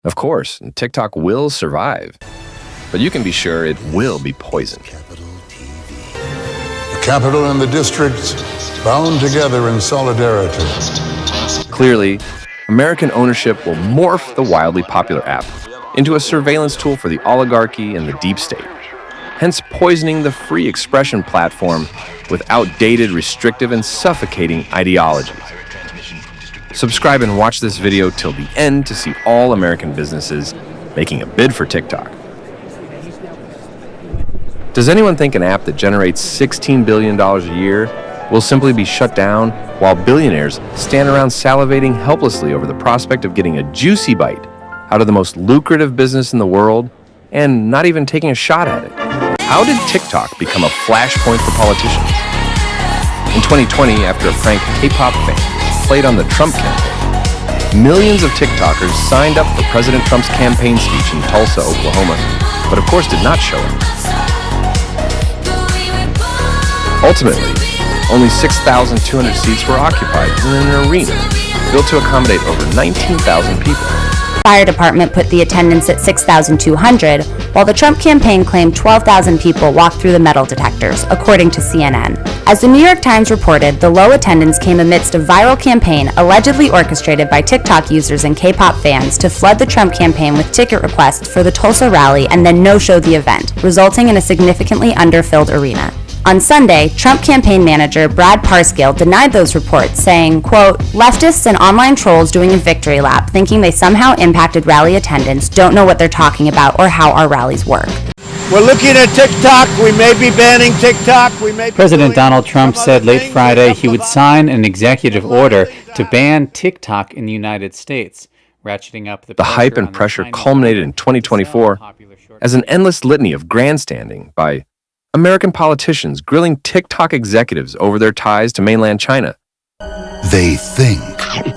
Of course, TikTok will survive, but you can be sure it will be poisoned. The capital and the district bound together in solidarity. Clearly, American ownership will morph the wildly popular app into a surveillance tool for the oligarchy and the deep state, hence poisoning the free expression platform with outdated, restrictive, and suffocating ideologies. Subscribe and watch this video till the end to see all American businesses making a bid for TikTok. Does anyone think an app that generates $16 billion a year will simply be shut down while billionaires stand around salivating helplessly over the prospect of getting a juicy bite out of the most lucrative business in the world and not even taking a shot at it? How did TikTok become a flashpoint for politicians? In 2020, after a prank K-pop fan played on the Trump campaign, millions of TikTokers signed up for President Trump's campaign speech in Tulsa, Oklahoma, but of course did not show it. Ultimately, only 6,200 seats were occupied in an arena built to accommodate over 19,000 people. Fire department put the attendance at 6,200, while the Trump campaign claimed 12,000 people walked through the metal detectors, according to CNN. As the New York Times reported, the low attendance came amidst a viral campaign allegedly orchestrated by TikTok users and K-pop fans to flood the Trump campaign with ticket requests for the Tulsa rally and then no-show the event, resulting in a significantly underfilled arena. On Sunday, Trump campaign manager Brad Parscale denied those reports, saying, quote, "Leftists and online trolls doing a victory lap, thinking they somehow impacted rally attendance, don't know what they're talking about or how our rallies work." We're looking at TikTok. We may be banning TikTok. President Donald Trump said late Friday he would sign an executive order to ban TikTok in the United States, ratcheting up The hype and pressure culminated in 2024 as an endless litany of grandstanding by American politicians grilling TikTok executives over their ties to mainland China. They think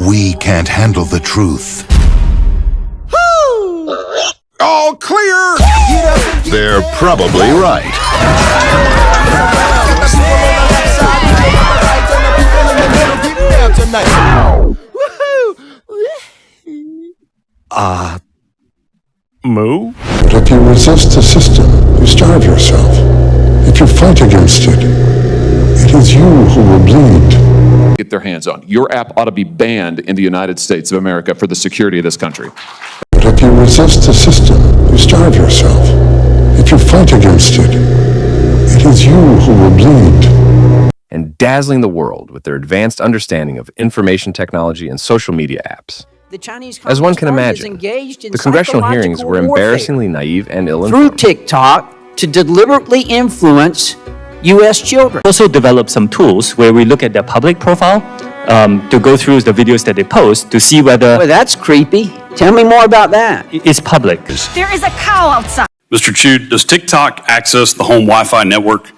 we can't handle the truth. All clear! They're probably right. Moo? But if you resist the system, you starve yourself. If you fight against it, it is you who will bleed. Get their hands on. Your app ought to be banned in the United States of America for the security of this country. But if you resist the system, you starve yourself. If you fight against it, it is you who will bleed. And dazzling the world with their advanced understanding of information technology and social media apps. As one can imagine, the congressional hearings were embarrassingly naive and ill-informed. Through TikTok to deliberately influence U.S. children. Also develop some tools where we look at their public profile to go through the videos that they post to see whether Boy, that's creepy. Tell me more about that. it's public. There is a cow outside. Mr. Chu, does TikTok access the home Wi-Fi network?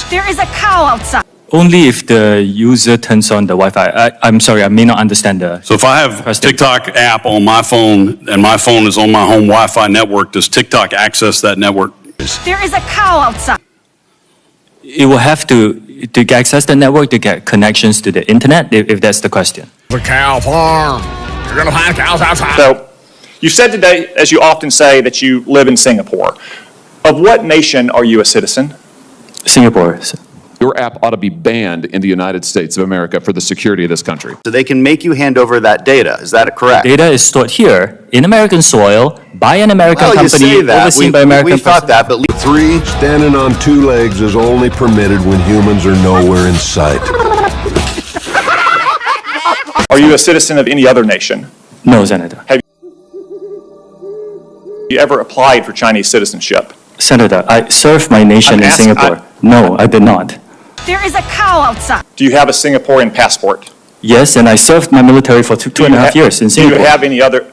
There is a cow outside. Only if the user turns on the Wi-Fi. I'm sorry, I may not understand the... So if I have a TikTok app on my phone and my phone is on my home Wi-Fi network, does TikTok access that network? There is a cow outside. It will have to access the network to get connections to the internet, if that's the question. The cow farm. You're gonna find cows outside. So, you said today, as you often say, that you live in Singapore. Of what nation are you a citizen? Singapore. Your app ought to be banned in the United States of America for the security of this country. So they can make you hand over that data. Is that correct? Data is stored here in American soil by an American company overseen by American we thought that, but 3, standing on 2 legs is only permitted when humans are nowhere in sight. are you a citizen of any other nation? No, Senator. Have you ever applied for Chinese citizenship? Senator, I served my nation in Singapore. No, I did not. There is a cow outside. Do you have a Singaporean passport? Yes, and I served my military for two and a half years in Singapore. Do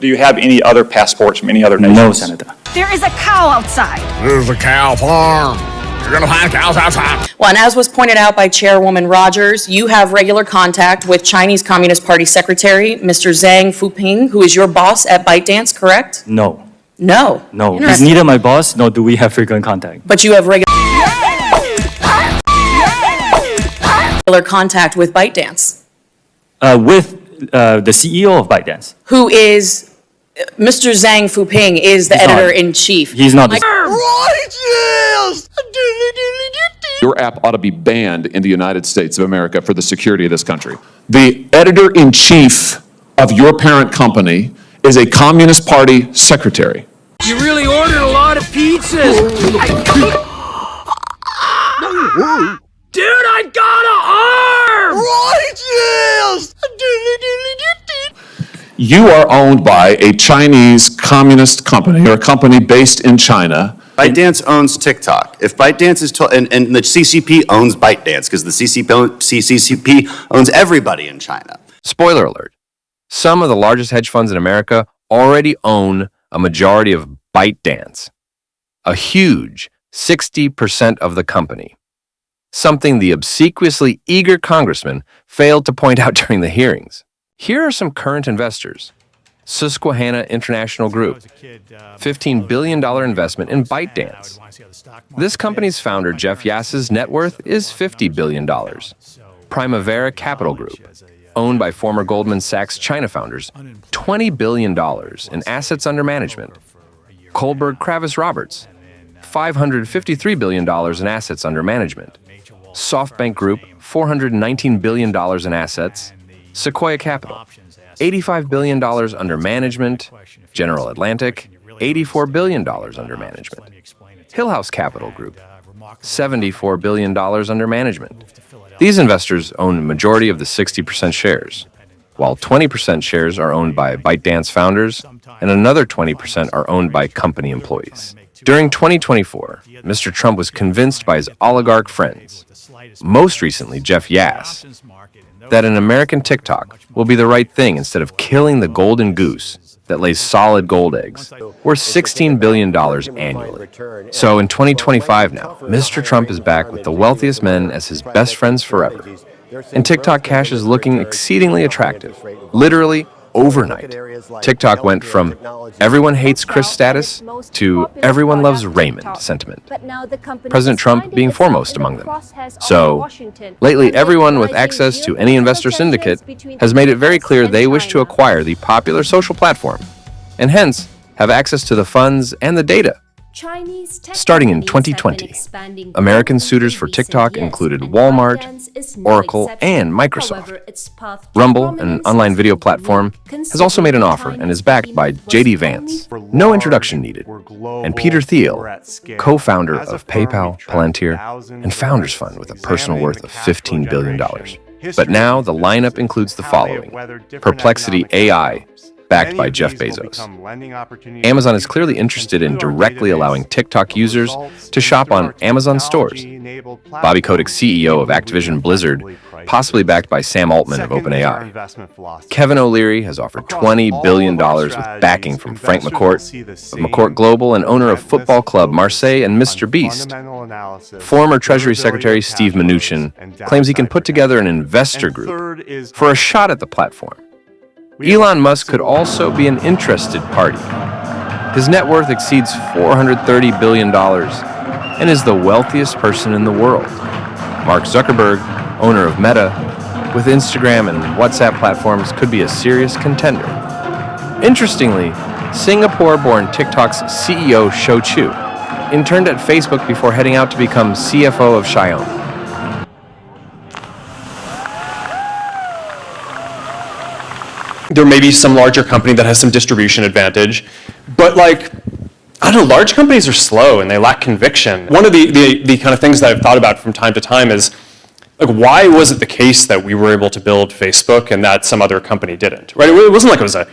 you have any other passports from any other nations? No, Senator. There is a cow outside. There's a cow farm. You're gonna find cows outside. Well, and as was pointed out by Chairwoman Rogers, you have regular contact with Chinese Communist Party Secretary, Mr. Zhang Fuping, who is your boss at ByteDance, correct? No. No. No, he's Interesting. neither my boss, nor do we have frequent contact. But you have regular contact with ByteDance. With the CEO of ByteDance. Who is, Mr. Zhang Fuping is the He's not. editor-in-chief. He's not the Your app ought to be banned in the United States of America for the security of this country. The editor-in-chief of your parent company is a Communist Party secretary. You really ordered a lot of pizzas. Dude, I got an arm! You are owned by a Chinese communist company, or a company based in China. ByteDance owns TikTok. If ByteDance is, and the CCP owns ByteDance, because the CCP owns everybody in China. Spoiler alert. Some of the largest hedge funds in America already own a majority of ByteDance, a huge 60% of the company, something the obsequiously eager congressman failed to point out during the hearings. Here are some current investors. Susquehanna International Group, $15 billion investment in ByteDance. This company's founder, Jeff Yass's net worth is $50 billion. Primavera Capital Group, owned by former Goldman Sachs China founders, $20 billion in assets under management. Kohlberg Kravis Roberts, $553 billion in assets under management. SoftBank Group, $419 billion in assets. Sequoia Capital, $85 billion under management. General Atlantic, $84 billion under management. Hillhouse Capital Group, $74 billion under management. These investors own a majority of the 60% shares, while 20% shares are owned by ByteDance founders and another 20% are owned by company employees. During 2024, Mr. Trump was convinced by his oligarch friends, most recently Jeff Yass, that an American TikTok will be the right thing instead of killing the golden goose that lays solid gold eggs, worth $16 billion annually. So in 2025 now, Mr. Trump is back with the wealthiest men as his best friends forever. And TikTok cash is looking exceedingly attractive. Literally overnight, TikTok went from everyone hates Chris status to everyone loves Raymond sentiment. President Trump being foremost among them. So, lately everyone with access to any investor syndicate has made it very clear they wish to acquire the popular social platform, and hence have access to the funds and the data. Starting in 2020, American suitors for TikTok included Walmart, Oracle, and Microsoft. Rumble, an online video platform, has also made an offer and is backed by J.D. Vance. No introduction needed. And Peter Thiel, co-founder of PayPal, Palantir, and Founders Fund with a personal worth of $15 billion. But now the lineup includes the following: Perplexity AI, backed by Jeff Bezos. Amazon is clearly interested in directly allowing TikTok users to shop on Amazon stores. Bobby Kotick, CEO of Activision Blizzard, possibly backed by Sam Altman of OpenAI. Kevin O'Leary has offered $20 billion with backing from Frank McCourt of McCourt Global and owner of football club Marseille and Mr. Beast. Former Treasury Secretary Steve Mnuchin claims he can put together an investor group for a shot at the platform. Elon Musk could also be an interested party. His net worth exceeds $430 billion and is the wealthiest person in the world. Mark Zuckerberg, owner of Meta, with Instagram and WhatsApp platforms, could be a serious contender. Interestingly, Singapore-born TikTok's CEO Shou Chew interned at Facebook before heading out to become CFO of Xiaomi. There may be some larger company that has some distribution advantage, but I don't know, large companies are slow and they lack conviction. One of the kind of things that I've thought about from time to time is, why was it the case that we were able to build Facebook and that some other company didn't, right? It wasn't like it was a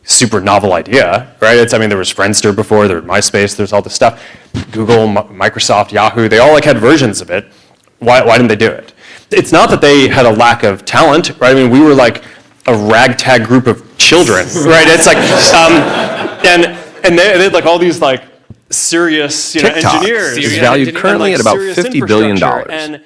super novel idea, right? There was Friendster before, there was MySpace, there's all this stuff. Google, Microsoft, Yahoo, they all had versions of it. Why didn't they do it? It's not that they had a lack of talent, right? We were a ragtag group of children, right? It's and they had all these serious TikTok engineers. is valued currently at about $50 billion.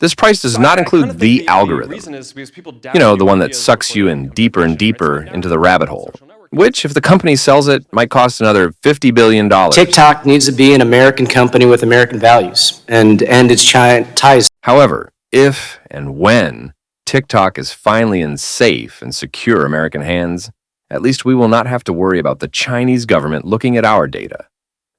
This price does not include the algorithm, the one that sucks you in deeper and deeper into the rabbit hole, which, if the company sells it, might cost another $50 billion. TikTok needs to be an American company with American values and its ties. However, if and when TikTok is finally in safe and secure American hands, at least we will not have to worry about the Chinese government looking at our data.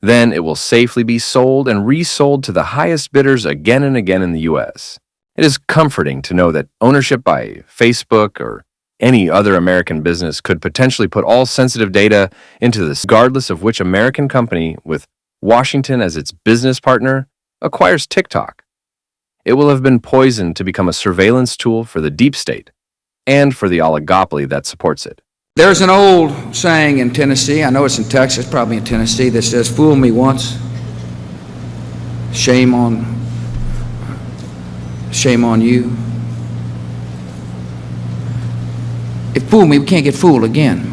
Then it will safely be sold and resold to the highest bidders again and again in the US. It is comforting to know that ownership by Facebook or any other American business could potentially put all sensitive data into this, regardless of which American company, with Washington as its business partner, acquires TikTok. It will have been poisoned to become a surveillance tool for the deep state and for the oligopoly that supports it. There's an old saying in Tennessee, I know it's in Texas, probably in Tennessee, that says, "Fool me once, shame on you." If fool me, we can't get fooled again.